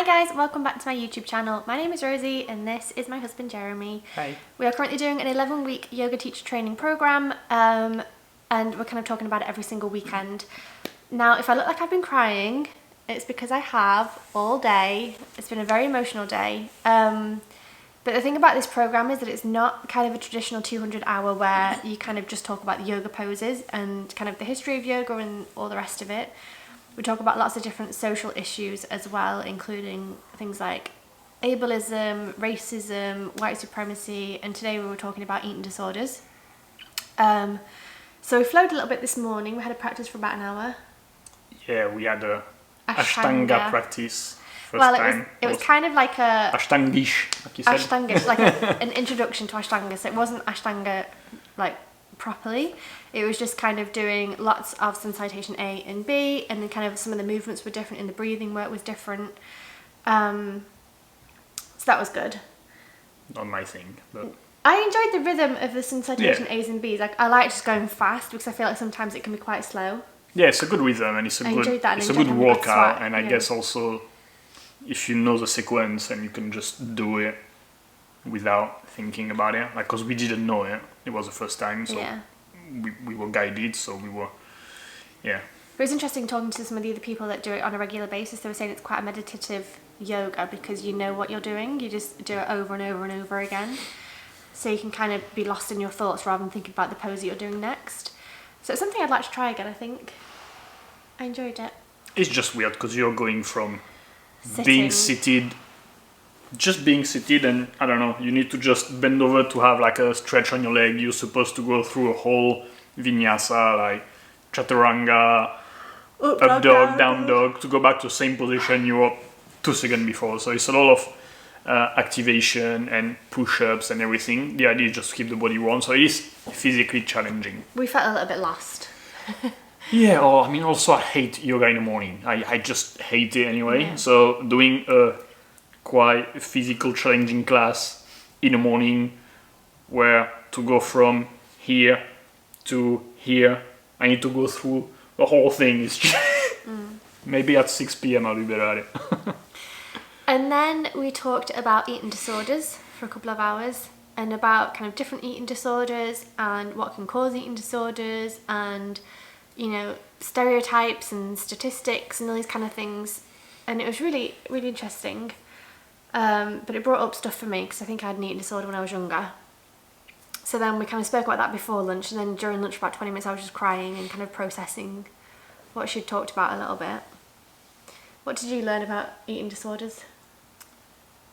Hi guys, welcome back to my YouTube channel. My name is Rosie and this is my husband Jeremy. Hi. We are currently doing an 11-week yoga teacher training program and we're kind of talking about it every single weekend. Now if I look like I've been crying, it's because I have all day. It's been a very emotional day. But the thing about this program is that it's not kind of a traditional 200-hour where you kind of just talk about the yoga poses and kind of the history of yoga and all the rest of it. We talk about lots of different social issues as well, including things like ableism, racism, white supremacy, and today we were talking about eating disorders. So we flowed a little bit this morning. We had a practice for about an hour. Yeah, we had a Ashtanga practice. It was kind of like a Ashtangish, like you said. Ashtangish, like an introduction to Ashtanga. So it wasn't Ashtanga like properly. It was just kind of doing lots of sun salutation A and B, and then kind of some of the movements were different and the breathing work was different. So that was good. Not my thing, but I enjoyed the rhythm of the sun salutation A's and B's. Like I like just going fast because I feel like sometimes it can be quite slow. Yeah, it's a good rhythm and it's a good workout, and I guess also if you know the sequence and you can just do it without thinking about it, like because we didn't know it. It was the first time, so we were guided, so we were, But it was interesting talking to some of the other people that do it on a regular basis. They were saying it's quite a meditative yoga because you know what you're doing. You just do it over and over and over again. So you can kind of be lost in your thoughts rather than thinking about the pose that you're doing next. So it's something I'd like to try again, I think. I enjoyed it. It's just weird because you're going from being seated, and I don't know, you need to just bend over to have like a stretch on your leg. You're supposed to go through a whole vinyasa, like chaturanga, up dog, down dog, to go back to the same position you were 2 seconds before. So it's a lot of activation and push-ups and everything. The idea is just to keep the body warm, so it is physically challenging. We felt a little bit lost. Also I hate yoga in the morning. I just hate it anyway. Yeah. So doing a quite physical challenging class in the morning where to go from here to here, I need to go through the whole thing. Is maybe at 6 p.m. I'll be better at it. And then we talked about eating disorders for a couple of hours and about kind of different eating disorders and what can cause eating disorders and, you know, stereotypes and statistics and all these kind of things. And it was really, really interesting. But it brought up stuff for me because I think I had an eating disorder when I was younger. So then we kind of spoke about that before lunch, and then during lunch for about 20 minutes I was just crying and kind of processing what she'd talked about a little bit. What did you learn about eating disorders?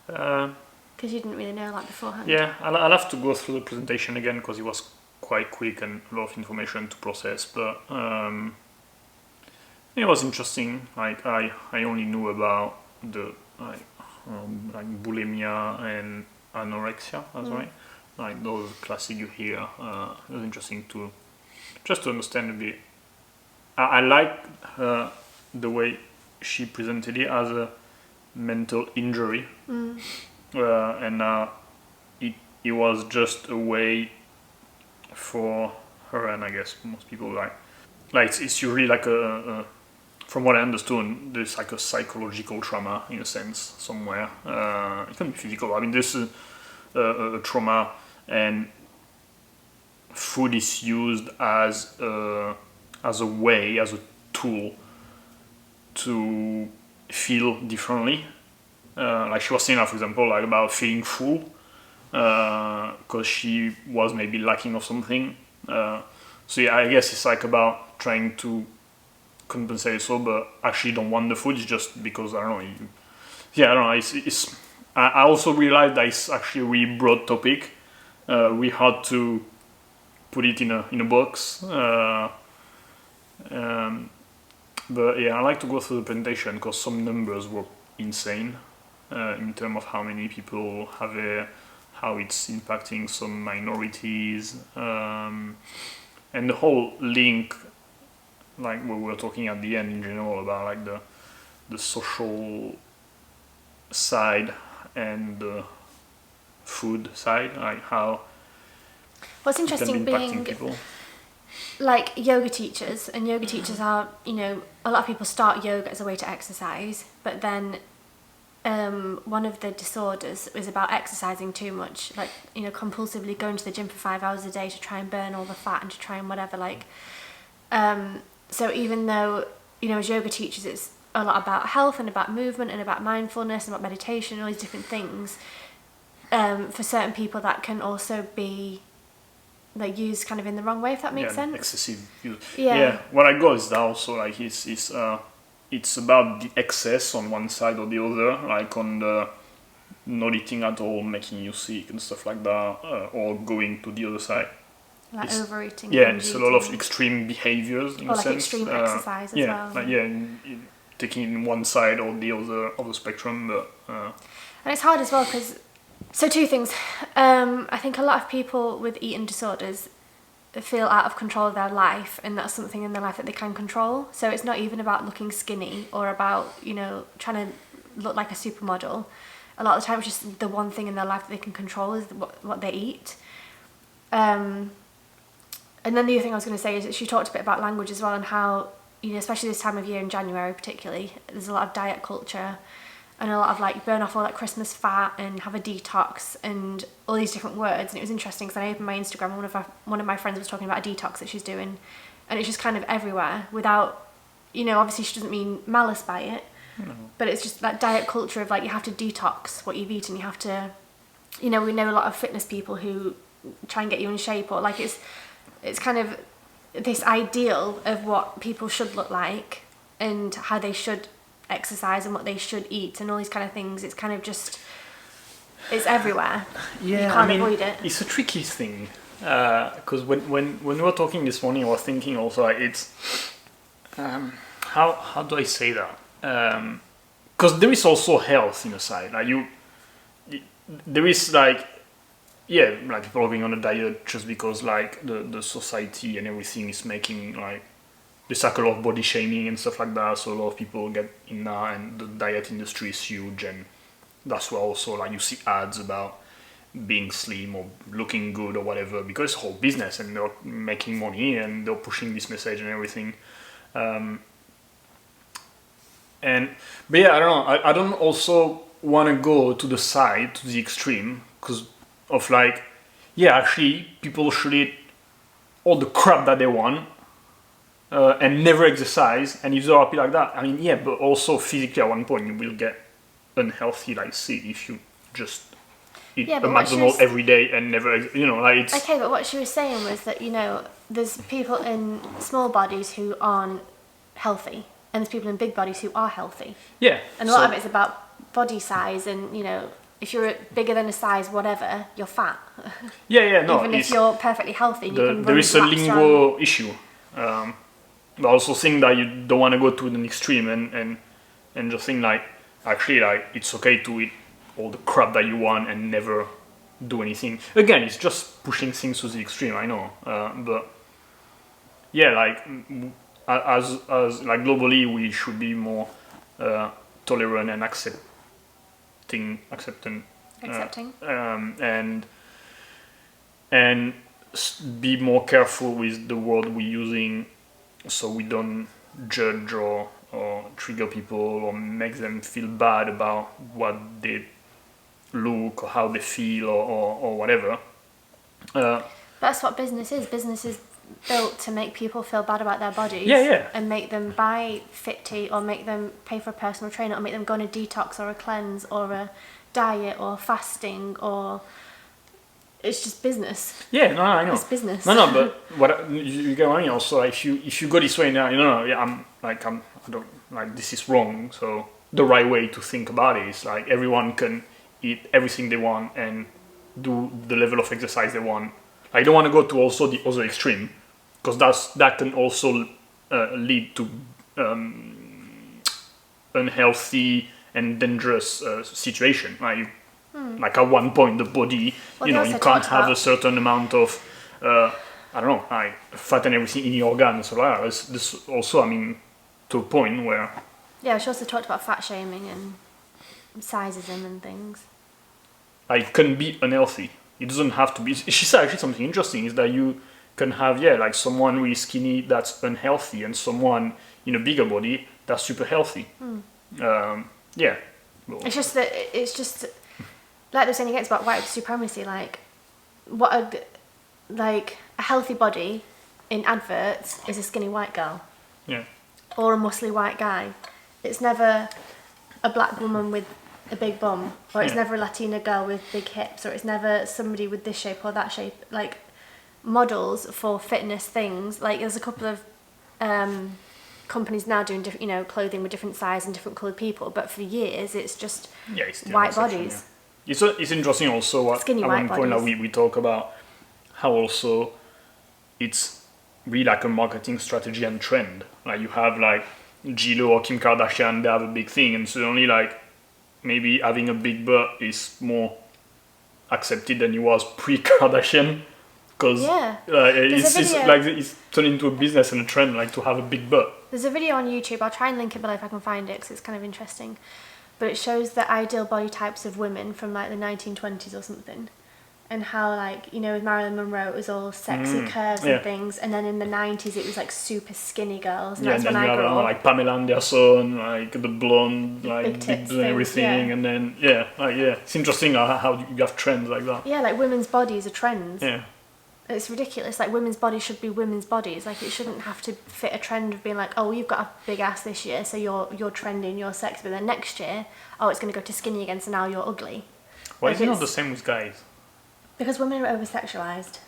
Because you didn't really know like beforehand. Yeah, I'll have to go through the presentation again because it was quite quick and a lot of information to process, but it was interesting. Like I only knew about the like bulimia and anorexia, that's right. Like those classic you hear. It was interesting to understand a bit. I like the way she presented it as a mental injury, and it was just a way for her, and I guess most people like it's usually like a from what I understood, there's like a psychological trauma in a sense somewhere. It can be physical. I mean, there's a trauma, and food is used as a way, as a tool to feel differently. Like she was saying, for example, like about feeling full because she was maybe lacking of something. So yeah, I guess it's like about trying to compensate so, but actually don't want the food. It's just because I don't know. It's I also realized that it's actually a really broad topic. We had to put it in a box. But yeah, I like to go through the presentation because some numbers were insane in terms of how many people have it, how it's impacting some minorities, and the whole link, like we were talking at the end in general about like the social side and the food side, like how what's interesting being people. Like yoga teachers, and yoga teachers are, you know, a lot of people start yoga as a way to exercise, but then one of the disorders was about exercising too much, like, you know, compulsively going to the gym for 5 hours a day to try and burn all the fat and to try and whatever, like, so even though, you know, as yoga teachers, it's a lot about health and about movement and about mindfulness and about meditation and all these different things, for certain people that can also be like used kind of in the wrong way, if that makes sense. Excessive use. Yeah. What I got is that also like it's about the excess on one side or the other, like on the not eating at all, making you sick and stuff like that, or going to the other side. Like overeating. Yeah, it's a lot of extreme behaviors in or a like sense. Extreme exercise as well. Like, taking one side or the other of the spectrum, but. And it's hard as well because. So 2 things. I think a lot of people with eating disorders feel out of control of their life, and that's something in their life that they can control. So it's not even about looking skinny or about, you know, trying to look like a supermodel. A lot of the time it's just the one thing in their life that they can control is what they eat. And then the other thing I was going to say is that she talked a bit about language as well, and how, you know, especially this time of year in January particularly, there's a lot of diet culture and a lot of like burn off all that Christmas fat and have a detox and all these different words. And it was interesting because I opened my Instagram and one of my friends was talking about a detox that she's doing, and it's just kind of everywhere without, you know, obviously she doesn't mean malice by it, but it's just that diet culture of like you have to detox what you've eaten, you have to, you know, we know a lot of fitness people who try and get you in shape, or like it's kind of this ideal of what people should look like and how they should exercise and what they should eat and all these kind of things. It's kind of just, it's everywhere. Yeah, you can't avoid it. It's a tricky thing because when we were talking this morning, I was thinking also like it's how do I say that? Because there is also health in a side. Like there is like people are going on a diet just because like the society and everything is making like there's like a lot of body shaming and stuff like that. So a lot of people get in there, and the diet industry is huge, and that's why also like you see ads about being slim or looking good or whatever, because it's a whole business and they're making money and they're pushing this message and everything. But yeah, I don't know. I don't also want to go to the side, to the extreme, because of like, yeah, actually, people should eat all the crap that they want and never exercise, and if they're happy like that, I mean, yeah, but also physically at one point you will get unhealthy, like, see, if you just eat a McDonald's every day and never, you know, like it's... Okay, but what she was saying was that, you know, there's people in small bodies who aren't healthy, and there's people in big bodies who are healthy. Yeah. And a lot of it's about body size, and, you know, if you're bigger than a size whatever, you're fat. No. Even if you're perfectly healthy, there is a lingual issue. But I also think that you don't want to go to an extreme and just think like, actually, like, it's okay to eat all the crap that you want and never do anything. Again, it's just pushing things to the extreme, I know. But yeah, like, as like globally, we should be more tolerant and accepting, and be more careful with the word we're using, so we don't judge or trigger people or make them feel bad about what they look or how they feel or whatever. That's what business is. Business is built to make people feel bad about their bodies, and make them buy fit tea, or make them pay for a personal trainer, or make them go on a detox or a cleanse or a diet or fasting, or it's just business. Yeah, no, I know. It's business. No, but what you get what I mean. Also, if you go this way now, I don't like, this is wrong. So the right way to think about it is like everyone can eat everything they want and do the level of exercise they want. I don't want to go to also the other extreme, because that can also lead to unhealthy and dangerous situation. Like at one point, the body, you can't have a certain amount of, fat and everything in your organs. So this also, I mean, to a point where... Yeah, she also talked about fat shaming and sizeism and things. It can be unhealthy. It doesn't have to be... She said actually something interesting, is that you can have, like someone really skinny that's unhealthy and someone in a bigger body that's super healthy. But It's just that it's just like they're saying again, it's about white supremacy. Like a healthy body in adverts is a skinny white girl yeah, or a muscly white guy. It's never a black woman with a big bum, or it's Yeah. never a Latina girl with big hips, or it's never somebody with this shape or that shape. Like models for fitness things, like there's a couple of companies now doing different, clothing with different size and different coloured people, but for years it's just yeah, it's the white other section, bodies. yeah. It's interesting also what Skinny at white one point bodies. we talk about how also it's really like a marketing strategy and trend. Like you have like J-Lo or Kim Kardashian, they have a big thing, and suddenly like maybe having a big butt is more accepted than it was pre-Kardashian, because Yeah. it's video- like it's turned into a business and a trend, like to have a big butt. There's a video on YouTube, I'll try and link it below if I can find it because it's kind of interesting, but it shows the ideal body types of women from like the 1920s or something, and how like, with Marilyn Monroe it was all sexy curves yeah. and things, and then in the 90s it was like super skinny girls, and Yeah, that's and when then I you have grew up. like Pamela Anderson, like the blonde, like Big big tits and things, everything, yeah. and then it's interesting how you have trends like that. Yeah, like women's bodies are trends. Yeah, It's ridiculous. Like women's bodies should be women's bodies. Like it shouldn't have to fit a trend of being like, oh, you've got a big ass this year, so you're trending, you're sexy. But then next year, oh, it's going to go to skinny again, so now you're ugly. why Like is it not it's- the same with guys? Because women are over-sexualized.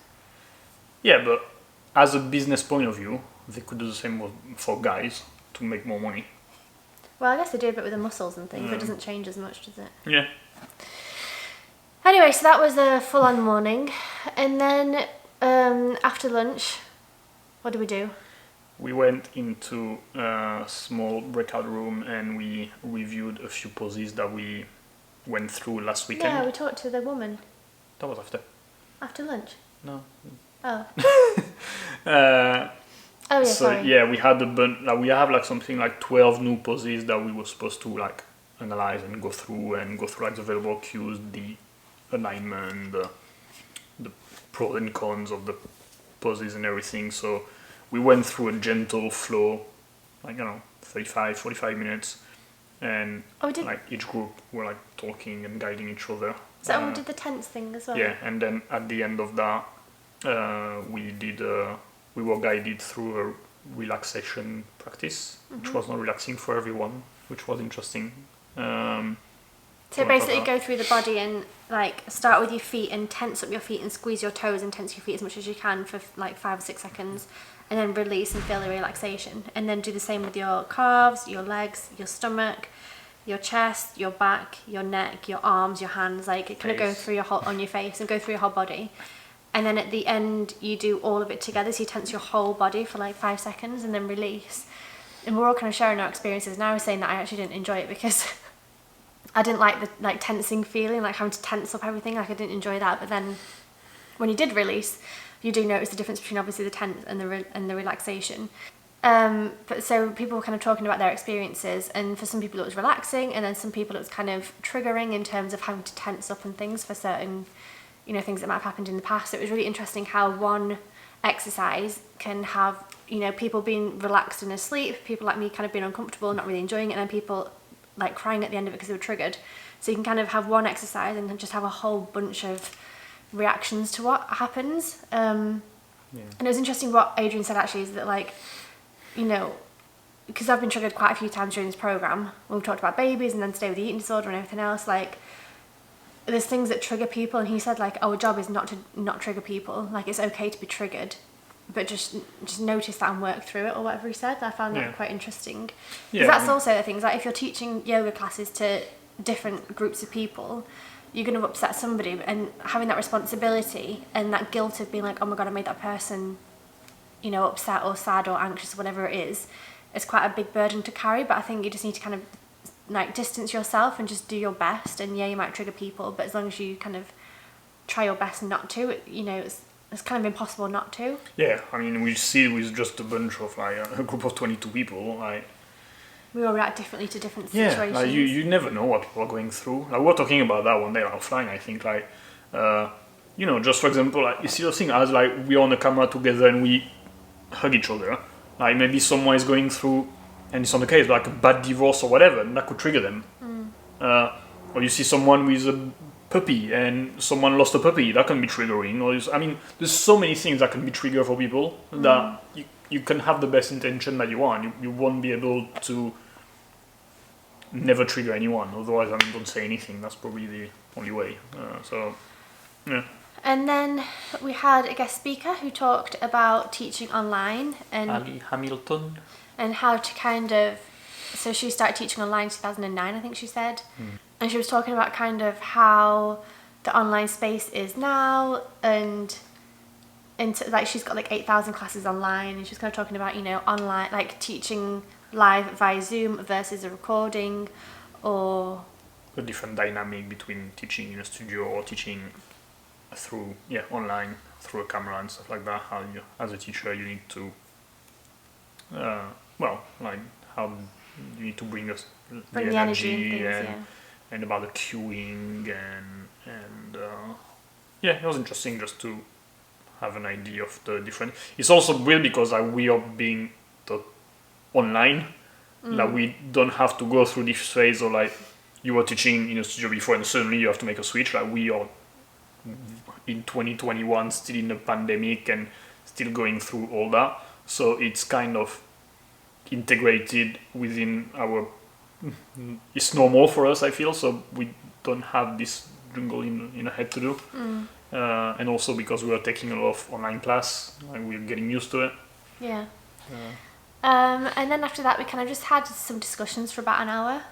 Yeah, but as a business point of view, they could do the same for guys to make more money. Well, I guess they do a bit with the muscles and things, but it doesn't change as much, does it? Yeah. Anyway, so that was a full-on morning, and then after lunch, what did we do? We went into a small breakout room and we reviewed a few poses that we went through last weekend. Yeah, we talked to the woman That was after lunch. no. Oh. Uh, Oh yeah, so sorry. yeah, we had a bunch. Like, we have like something like 12 new poses that we were supposed to like analyze and go through like the available cues, the alignment, the pros and cons of the poses and everything. So we went through a gentle flow, like 35, 45 minutes, and Oh, we did. like each group were like talking and guiding each other. Is that when we did the tense thing as well? Yeah, and then at the end of that, we were guided through a relaxation practice, which was not relaxing for everyone, which was interesting. So basically go through the body and like start with your feet and tense up your feet and squeeze your toes and tense your feet as much as you can for like 5 or 6 seconds, and then release and feel the relaxation, and then do the same with your calves, your legs, your stomach, your chest, your back, your neck, your arms, your hands, like it kind of go Face. through your whole, on your face and go through your whole body. And then at the end you do all of it together, so you tense your whole body for like 5 seconds and then release. And we're all kind of sharing our experiences, and I was saying that I actually didn't enjoy it because I didn't like the like tensing feeling, like having to tense up everything. Like I didn't enjoy that. But then when you did release, you do notice the difference between obviously the tense and the relaxation. But so people were kind of talking about their experiences, and for some people it was relaxing, and then some people it was kind of triggering in terms of having to tense up and things for certain, things that might have happened in the past. So it was really interesting how one exercise can have, people being relaxed and asleep, people like me kind of being uncomfortable, not really enjoying it, and then people like crying at the end of it because they were triggered. So you can kind of have one exercise and then just have a whole bunch of reactions to what happens. And it was interesting what Adrian said actually, is that like, because I've been triggered quite a few times during this program, we've talked about babies and then today with the eating disorder and everything else, like there's things that trigger people, and he said like our job is not to not trigger people, like it's okay to be triggered, but just notice that and work through it, or whatever he said. I found that quite interesting, because that's also the things, like if you're teaching yoga classes to different groups of people, you're going to upset somebody, and having that responsibility and that guilt of being like, oh my god, I made that person upset or sad or anxious or whatever it is, it's quite a big burden to carry. But I think you just need to kind of like distance yourself and just do your best, and you might trigger people, but as long as you kind of try your best not to, it's kind of impossible not to. Yeah, I mean, we see with just a bunch of like a group of 22 people, like we all react differently to different yeah, situations. like you never know what people are going through. Like we were talking about that one day offline, I think, like just for example, like you see the thing as like we're on the camera together and we hug each other. Like maybe someone is going through, and it's on the case like a bad divorce or whatever, and that could trigger them. Or you see someone with a puppy and someone lost a puppy, that can be triggering. I mean, there's so many things that can be trigger for people that you can have the best intention that you want. You won't be able to never trigger anyone. Otherwise, I mean, don't say anything. That's probably the only way. Yeah. And then we had a guest speaker who talked about teaching online and Ali Hamilton. And how to kind of, so she started teaching online in 2009, I think she said. And she was talking about kind of how the online space is now, and like she's got like 8,000 classes online, and she was kind of talking about, you know, online, like teaching live via Zoom versus a recording, or a different dynamic between teaching in a studio or teaching through online through a camera and stuff like that. How you, as a teacher, you need to like how you need to bring the energy and about the cueing and it was interesting just to have an idea of the different. It's also weird because we are being taught online. Like we don't have to go through this phase of like you were teaching in a studio before and suddenly you have to make a switch. Like we are in 2021 still in a pandemic and still going through all that. So it's kind of integrated within our. It's normal for us, I feel. So we don't have this jungle in our head to do. And also because we are taking a lot of online class, and we're getting used to it. Yeah. And then after that, we kind of just had some discussions for about an hour.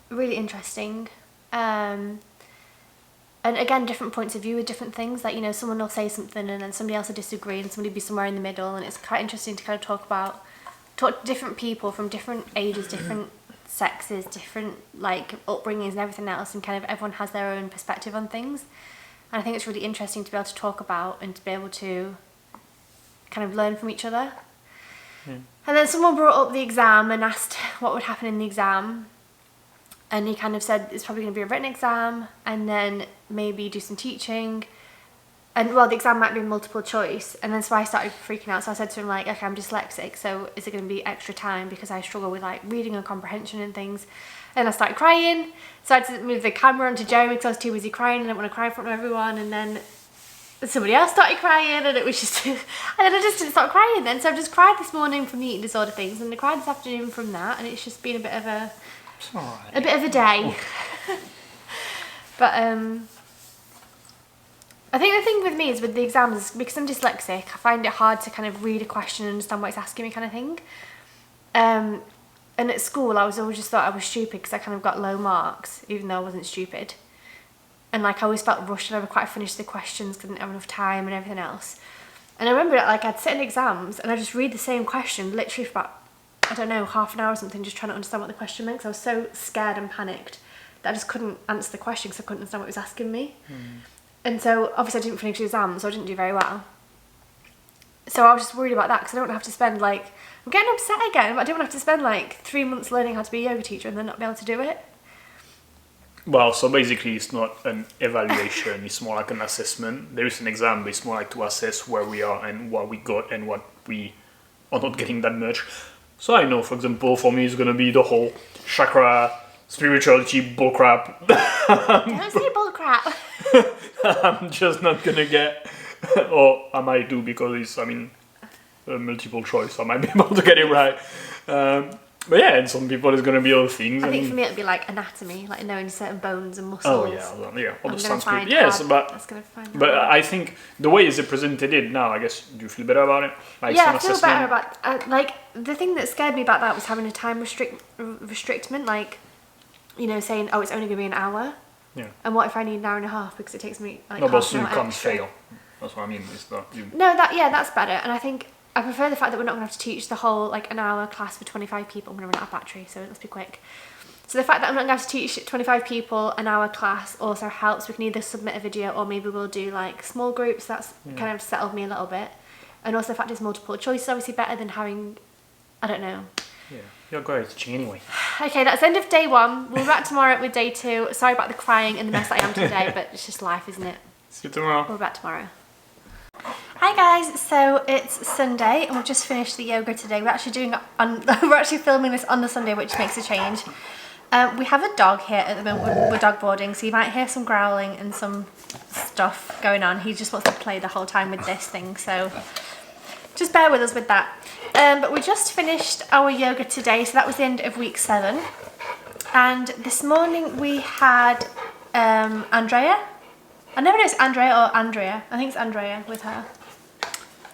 Really interesting. And again, different points of view with different things. Like, you know, someone will say something and then somebody else will disagree and somebody will be somewhere in the middle. And it's quite interesting to kind of talk to different people from different ages, different sexes, different like upbringings and everything else. And kind of everyone has their own perspective on things. And I think it's really interesting to be able to talk about and to be able to kind of learn from each other. And then someone brought up the exam and asked what would happen in the exam. And he kind of said it's probably going to be a written exam and then maybe do some teaching. And well, the exam might be multiple choice. And then so I started freaking out. So I said to him like, okay, I'm dyslexic. So is it going to be extra time because I struggle with like reading and comprehension and things. And I started crying. So I had to move the camera onto Jeremy because I was too busy crying and I didn't want to cry in front of everyone. And then somebody else started crying and it was just, and then I just didn't stop crying then. So I've just cried this morning from the eating disorder things and I cried this afternoon from that. And it's just been a bit of a day. But I think the thing with me is with the exams, because I'm dyslexic, I find it hard to kind of read a question and understand what it's asking me kind of thing. And at school, I was always just thought I was stupid because I kind of got low marks, even though I wasn't stupid. And like I always felt rushed and I never quite finished the questions because I didn't have enough time and everything else. And I remember like I'd sit in exams and I'd just read the same question literally for about, I don't know, half an hour or something, just trying to understand what the question meant because I was so scared and panicked that I just couldn't answer the question because I couldn't understand what it was asking me. And so obviously I didn't finish the exam, so I didn't do very well. So I was just worried about that because I don't want to have to spend like, I'm getting upset again, but I don't want to have to spend like 3 months learning how to be a yoga teacher and then not be able to do it. Well, so basically it's not an evaluation, it's more like an assessment. There is an exam, but it's more like to assess where we are and what we got and what we are not getting that much. So I know, for example, for me it's going to be the whole chakra, spirituality, bullcrap. Don't say bullcrap. I'm just not going to get, or I might do because it's, I mean, a multiple choice, I might be able to get it right. But yeah, and some people it's going to be other things. I think for me it'd be like anatomy, like knowing certain bones and muscles. Oh yeah, all the sounds Sanskrit. Yes, but I think the way they presented it now, I guess, do you feel better about it? Like yeah, I feel better about like the thing that scared me about that was having a time restrictment, like, you know, saying, oh, it's only going to be an hour. Yeah. And what if I need an hour and a half because it takes me like no, half an hour but you can't extra. fail. That's what I mean. It's not you. No, that's better, and I think I prefer the fact that we're not going to have to teach the whole like an hour class for 25 people. I'm going to run out of battery, so let's be quick. So the fact that I'm not going to have to teach 25 people an hour class also helps. We can either submit a video or maybe we'll do like small groups. That's kind of settled me a little bit. And also the fact it's multiple choice is obviously better than having, I don't know. Yeah, you're great at teaching anyway. Okay, that's the end of day 1. We'll be back tomorrow with day 2. Sorry about the crying and the mess that I am today, but it's just life, isn't it? See you tomorrow. We'll be back tomorrow. Hi guys, so it's Sunday and we've just finished the yoga today. We're actually filming this on the Sunday, which makes a change. We have a dog here at the moment. We're dog boarding, so you might hear some growling and some stuff going on. He just wants to play the whole time with this thing, so just bear with us with that. But we just finished our yoga today, so that was the end of week 7. And this morning we had Andrea. I never know if it's Andrea or Andrea. I think it's Andrea with her.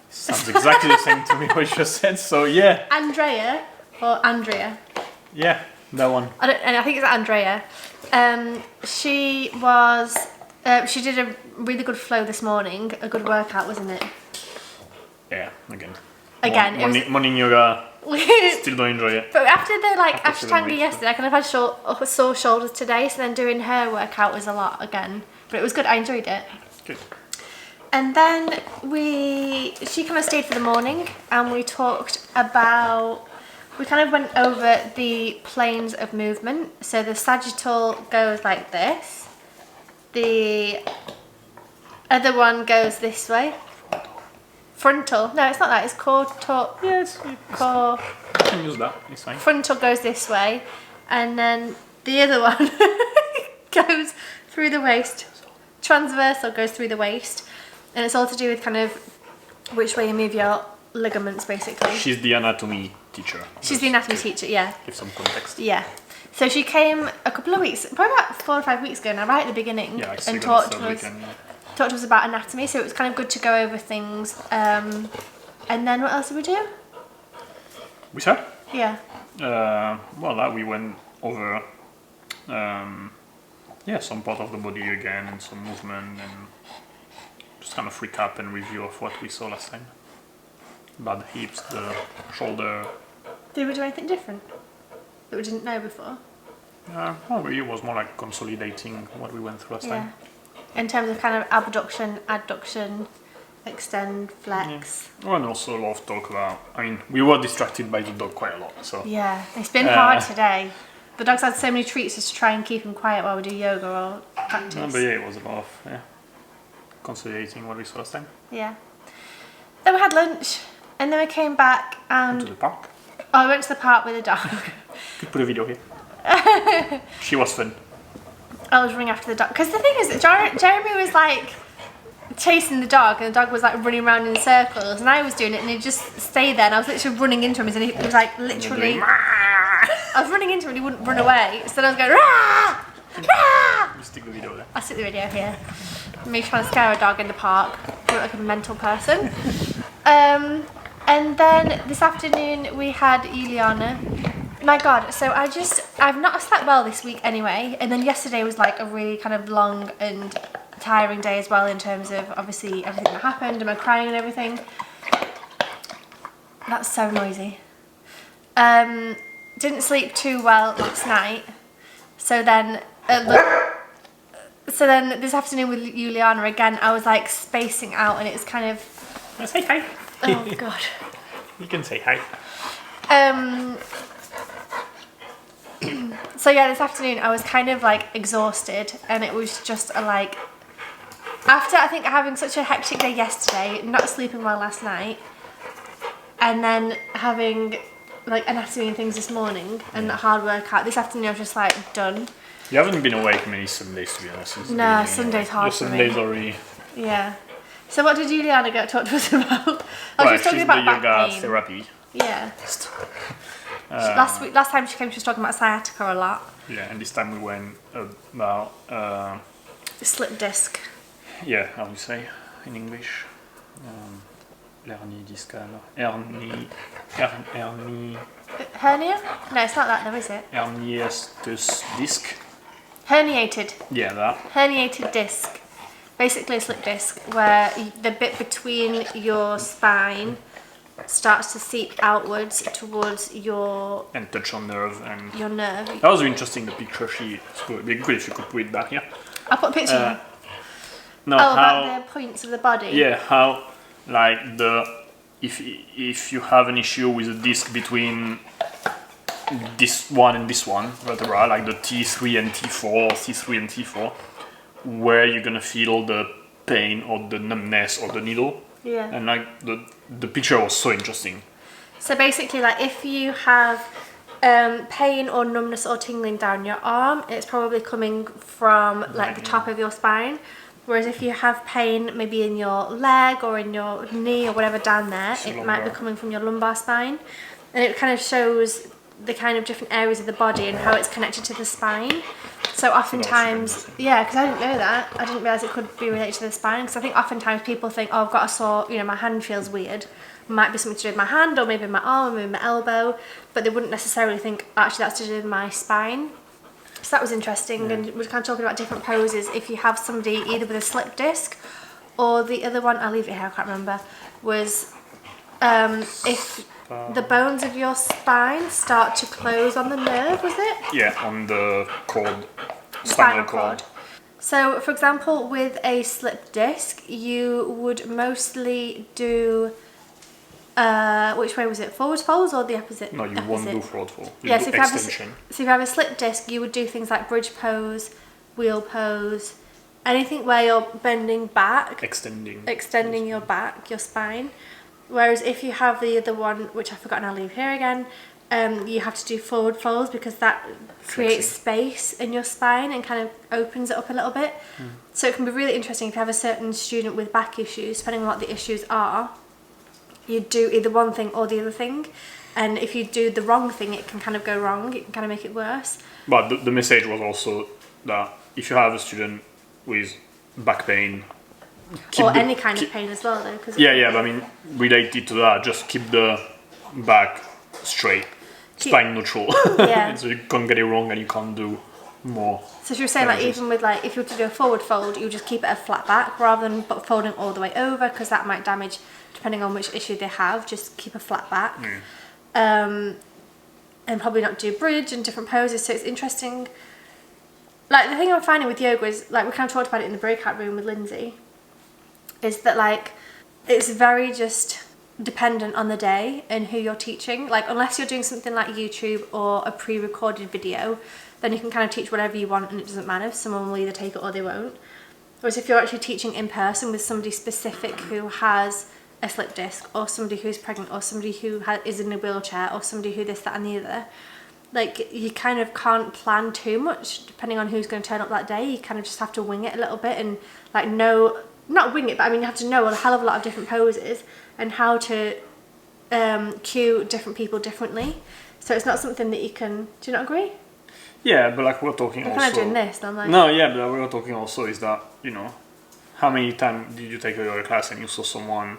Sounds exactly the same to me what you just said, so yeah. Andrea or Andrea? Yeah, that one. I think it's Andrea. She did a really good flow this morning. A good workout, wasn't it? Yeah, again. Morning yoga. Still don't enjoy it. But after the Ashtanga yesterday, I kind of had sore shoulders today. So then doing her workout was a lot again. But it was good. I enjoyed it. Good. And then she kind of stayed for the morning, and we talked about. We kind of went over the planes of movement. So the sagittal goes like this. The other one goes this way. Frontal. No, it's not that. It's core. Yes. Core. I can use that. It's fine. Frontal goes this way, and then the other one goes through the waist. Transversal goes through the waist, and it's all to do with kind of which way you move your ligaments, basically. She's the anatomy teacher. She's the anatomy teacher, yeah. Give some context. Yeah. So she came a couple of weeks, probably about 4 or 5 weeks ago now, right at the beginning, and talked to us about anatomy. So it was kind of good to go over things. And then what else did we do? With her? Yeah. We went over, some part of the body again, and some movement, and just kind of recap and review of what we saw last time. About the hips, the shoulder. Did we do anything different that we didn't know before? It was more like consolidating what we went through last time. In terms of kind of abduction, adduction, extend, flex. Yeah. And also a lot of talk about, we were distracted by the dog quite a lot, so. Yeah, it's been hard today. The dog's had so many treats just to try and keep him quiet while we do yoga or practice. No, but it was a lot of, consolidating what we saw last time. Yeah. Then we had lunch, and then we came back and... To the park. Oh, I went to the park with the dog. Could put a video here. She was fun. I was running after the dog. Because the thing is, Jeremy was like chasing the dog, and the dog was like running around in circles, and I was doing it, and he'd just stay there, and I was literally running into him, and he was like literally... I was running into him, and he wouldn't run away, so then I was going, rah! Rah! You stick the video there. I'll stick the video here. Me trying to scare a dog in the park. I look like a mental person. And then this afternoon we had Juliana. My God, so I've not slept well this week anyway, and then yesterday was like a really kind of long and tiring day as well in terms of obviously everything that happened and my crying and everything. That's so noisy. Didn't sleep too well last night, so then this afternoon with Juliana again, I was like spacing out, and it was kind of... Say hi. Oh God. You can say hi. So yeah, this afternoon I was kind of like exhausted, and it was just after I think having such a hectic day yesterday, not sleeping well last night, and then having like anatomy and things this morning and that hard workout, this afternoon I was just like done. You haven't been awake many Sundays, to be honest. No, Sunday's hard for me. Your Sundays are really... Yeah. So what did Juliana talk to us about? Well, she was talking about the back yoga pain. therapy. Yeah. Last time she came, she was talking about sciatica a lot. Yeah, and this time we went about... The slip disc. Yeah, how do you say in English? Hernie discale. Hernia? No, it's not that though, is it? Herniatus disc. Herniated. Yeah, that. Herniated disc. Basically a slip disc where the bit between your spine starts to seep outwards towards your... And touch on nerve and... Your nerve. That was interesting, the picture she... It'd be good if you could put it back here. I'll put a picture here. No, about the points of the body? Yeah, how... Like if you have an issue with a disc between this one and this one vertebra, like the T3 and T4, C3 and T4, where you're gonna feel the pain or the numbness or the needle. Yeah. And like the picture was so interesting. So basically, like if you have pain or numbness or tingling down your arm, it's probably coming from like the top of your spine. Whereas if you have pain maybe in your leg or in your knee or whatever down there, it might be coming from your lumbar spine. And it kind of shows the kind of different areas of the body and how it's connected to the spine. So oftentimes, yeah, because I didn't know that. I didn't realise it could be related to the spine. Because I think oftentimes people think, oh, I've got a sore, my hand feels weird. It might be something to do with my hand or maybe my arm or maybe my elbow. But they wouldn't necessarily think, actually, that's to do with my spine. So that was interesting. And we're kind of talking about different poses. If you have somebody either with a slip disc or the other one, I'll leave it here, I can't remember, was if the bones of your spine start to close on the nerve, was it? Yeah, on the spinal cord. So, for example, with a slip disc, you would mostly do, which way was it? Forward folds or the opposite? No, you won't do forward fold. You Yeah, do so extension. if you have a slip disc, you would do things like bridge pose, wheel pose, anything where you're bending back. Extending your back, your spine. Whereas if you have the other one, which I've forgotten, I'll leave here again, you have to do forward folds because that creates space in your spine and kind of opens it up a little bit. So it can be really interesting if you have a certain student with back issues, depending on what the issues are, you do either one thing or the other thing. And if you do the wrong thing, it can kind of go wrong. It can kind of make it worse. But the message was also that if you have a student with back pain, or any kind of pain as well, though. Cause but I mean, related to that, just keep the back straight, spine neutral. Yeah. So you can't get it wrong and you can't do more. So if you're saying like even with like if you were to do a forward fold, you just keep it a flat back rather than folding all the way over because that might damage depending on which issue they have. Just keep a flat back, and probably not do bridge and different poses. So it's interesting. Like the thing I'm finding with yoga is like we kind of talked about it in the breakout room with Lindsay. Is that like it's very just dependent on the day and who you're teaching. Like unless you're doing something like YouTube or a pre-recorded video, then you can kind of teach whatever you want and it doesn't matter. Someone will either take it or they won't. Whereas if you're actually teaching in person with somebody specific who has a slip disc or somebody who's pregnant or somebody who is in a wheelchair or somebody who this, that and the other, like you kind of can't plan too much depending on who's going to turn up that day. You kind of just have to wing it a little bit and like not wing it, but I mean you have to know a hell of a lot of different poses and how to cue different people differently. So it's not something that you can. Do you not agree? Yeah, but like we're talking I'm also. kind of doing this. And I'm like. No, yeah, but we're talking also is that how many times did you take a yoga class and you saw someone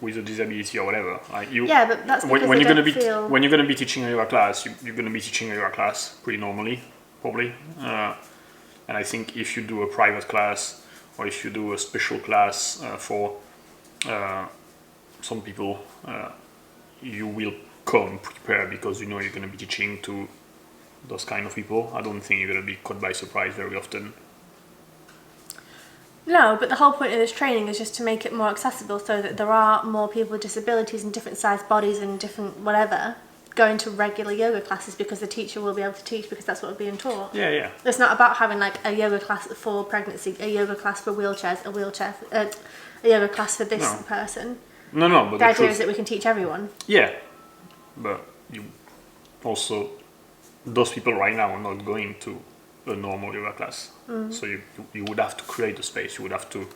with a disability or whatever? Like you. Yeah, but that's because when you're gonna be teaching a yoga class, you're gonna be teaching a yoga class pretty normally, probably. And I think if you do a private class. Or if you do a special class for some people, you will come prepared because you know you're going to be teaching to those kind of people. I don't think you're going to be caught by surprise very often. No, but the whole point of this training is just to make it more accessible so that there are more people with disabilities and different sized bodies and different whatever going to regular yoga classes because the teacher will be able to teach because that's what we're being taught. Yeah. It's not about having like a yoga class for pregnancy, a yoga class for wheelchairs, a yoga class for this person. No. But the idea is that we can teach everyone. Yeah, but you also those people right now are not going to a normal yoga class, so you would have to create a space. You would have to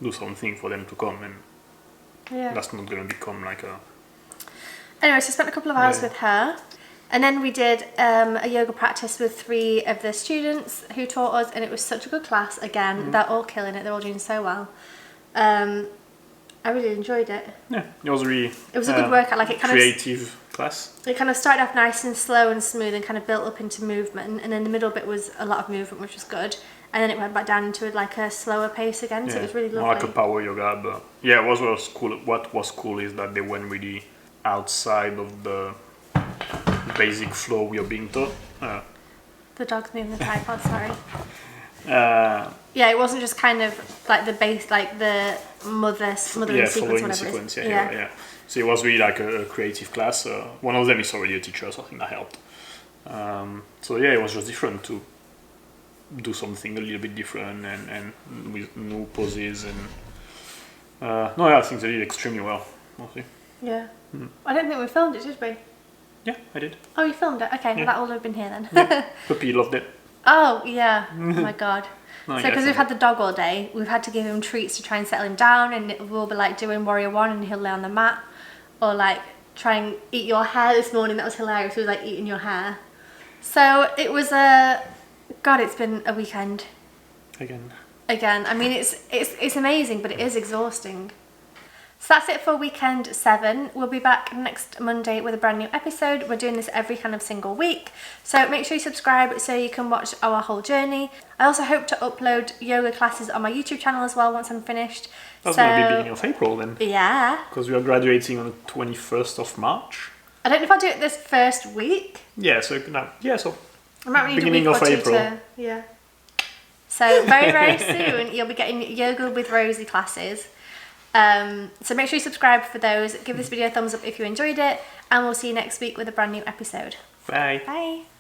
do something for them to come, and that's not going to become like a. Anyway, so I spent a couple of hours with her, and then we did a yoga practice with 3 of the students who taught us, and it was such a good class. Again, they're all killing it. They're all doing so well. I really enjoyed it. Yeah, it was really. It was a good workout. Like it kind creative class. It kind of started off nice and slow and smooth, and kind of built up into movement, and then the middle bit was a lot of movement, which was good. And then it went back down into like a slower pace again, so it was really lovely. More like a power yoga, but yeah, what was cool. What was cool is that they went really outside of the basic flow we are being taught. The dog's moving the tripod, sorry. Yeah, it wasn't just kind of like the base, like the mothering sequence, yeah. So it was really like a creative class. One of them is already a teacher, so I think that helped. So yeah, it was just different to do something a little bit different and with new poses and I think they did extremely well, mostly. Yeah. I don't think we filmed it, did we? Yeah, I did. Oh, you filmed it? Okay, well Yeah. that will have been here then. Yeah. Puppy loved it. Oh, yeah. Oh my God. I So because guess we've had the dog all day, we've had to give him treats to try and settle him down, and we'll be like doing Warrior 1 and he'll lay on the mat, or like try and eat your hair this morning. That was hilarious. He was like eating your hair. So it was God, it's been a weekend. Again. I mean, it's amazing, but it is exhausting. So that's it for weekend 7. We'll be back next Monday with a brand new episode. We're doing this every kind of single week. So make sure you subscribe so you can watch our whole journey. I also hope to upload yoga classes on my YouTube channel as well once I'm finished. That's going to be beginning of April then. Yeah. Because we are graduating on the 21st of March. I don't know if I'll do it this first week. Yeah, so no. Yeah, so I might need beginning a week of or two April. yeah. So very, very soon you'll be getting yoga with Rosie classes. So make sure you subscribe for those. Give this video a thumbs up if you enjoyed it, and we'll see you next week with a brand new episode. Bye. Bye.